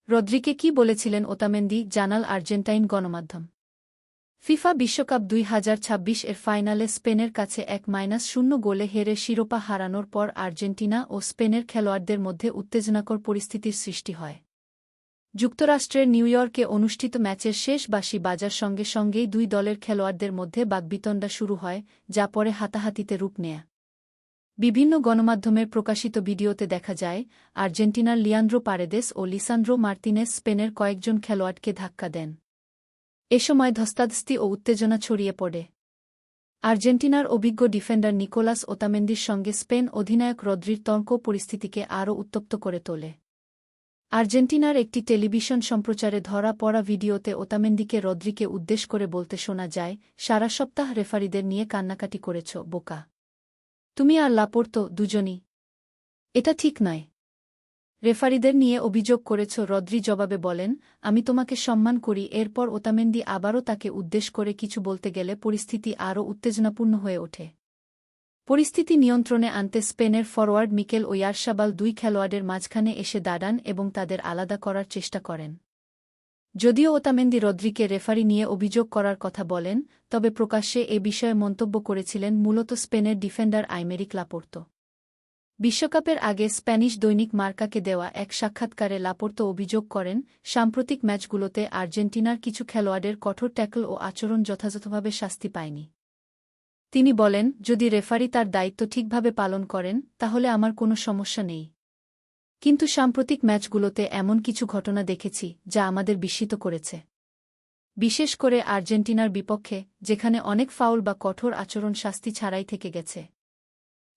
রদ্রিকে কি বলেছিলেন ওতামেন্দি, জানাল আর্জেন্টাইন গণমাধ্যম। ফিফা বিশ্বকাপ ২০২৬ এর ফাইনালে স্পেনের কাছে ১-০ গোলে হেরে শিরোপা হারানোর পর আর্জেন্টিনা ও স্পেনের খেলোয়াড়দের মধ্যে উত্তেজনাকর পরিস্থিতির সৃষ্টি হয়। যুক্তরাষ্ট্রের নিউ ইয়র্কে অনুষ্ঠিত ম্যাচের শেষ বাঁশি বাজার সঙ্গে সঙ্গেই দুই দলের খেলোয়াড়দের মধ্যে বাকবিতণ্ডা শুরু হয়, যা পরে হাতাহাতিতে রূপ নেয়। বিভিন্ন গণমাধ্যমের প্রকাশিত ভিডিওতে দেখা যায়, আর্জেন্টিনার লিয়ান্দ্রো পারেদেস ও লিসান্দ্রো মার্তিনেজ স্পেনের কয়েকজন খেলোয়াড়কে ধাক্কা দেন। এ সময় ধস্তাধস্তি ও উত্তেজনা ছড়িয়ে পড়ে। আর্জেন্টিনার অভিজ্ঞ ডিফেন্ডার নিকোলাস ওতামেন্দির সঙ্গে স্পেন অধিনায়ক রদ্রির তর্ক পরিস্থিতিকে আরও উত্তপ্ত করে তোলে। আর্জেন্টিনার একটি টেলিভিশন সম্প্রচারে ধরা পড়া ভিডিওতে ওতামেন্দিকে রদ্রিকে উদ্দেশ করে বলতে শোনা যায়, সারা সপ্তাহ রেফারিদের নিয়ে কান্নাকাটি করেছ, বোকা। তুমি আর লাপোর্তো দুজনই। এটা ঠিক নয়। রেফারিদের নিয়ে অভিযোগ করেছ। রদ্রি জবাবে বলেন, আমি তোমাকে সম্মান করি। এরপর ওতামেন্দি আবারও তাকে উদ্দেশ করে কিছু বলতে গেলে পরিস্থিতি আরও উত্তেজনাপূর্ণ হয়ে ওঠে। পরিস্থিতি নিয়ন্ত্রণে আনতে স্পেনের ফরোয়ার্ড মিকেল ওয়ারসাবাল দুই খেলোয়াড়ের মাঝখানে এসে দাঁড়ান এবং তাদের আলাদা করার চেষ্টা করেন। যদিও ওতামেন্দি রদ্রিকে রেফারি নিয়ে অভিযোগ করার কথা বলেন, তবে প্রকাশ্যে এ বিষয়ে মন্তব্য করেছিলেন মূলত স্পেনের ডিফেন্ডার আইমেরিক লাপোর্তো। বিশ্বকাপের আগে স্প্যানিশ দৈনিক মার্কাকে দেওয়া এক সাক্ষাৎকারে লাপোর্তো অভিযোগ করেন, সাম্প্রতিক ম্যাচগুলোতে আর্জেন্টিনার কিছু খেলোয়াড়ের কঠোর ট্যাকল ও আচরণ যথাযথভাবে শাস্তি পায়নি। তিনি বলেন, যদি রেফারি তার দায়িত্ব ঠিকভাবে পালন করেন, তাহলে আমার কোনো সমস্যা নেই। কিন্তু সাম্প্রতিক ম্যাচগুলোতে এমন কিছু ঘটনা দেখেছি, যা আমাদের বিস্মিত করেছে। বিশেষ করে আর্জেন্টিনার বিপক্ষে, যেখানে অনেক ফাউল বা কঠোর আচরণ শাস্তি ছাড়াই থেকে গেছে।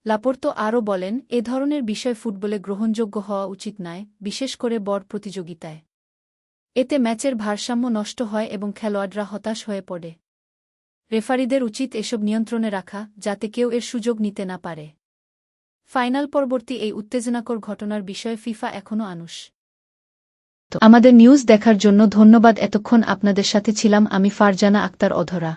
লাপোর্তো আরও বলেন, এ ধরনের বিষয় ফুটবলে গ্রহণযোগ্য হওয়া উচিত নয়, বিশেষ করে বড় প্রতিযোগিতায়। এতে ম্যাচের ভারসাম্য নষ্ট হয় এবং খেলোয়াড়রা হতাশ হয়ে পড়ে। রেফারিদের উচিত এসব নিয়ন্ত্রণে রাখা, যাতে কেউ এর সুযোগ নিতে না পারে। ফাইনাল পরবর্তী এই উত্তেজনাকর ঘটনার বিষয়ে ফিফা এখনও আনুশ। আমাদের নিউজ দেখার জন্য ধন্যবাদ। এতক্ষণ আপনাদের সাথে ছিলাম আমি ফারজানা আক্তার অধরা।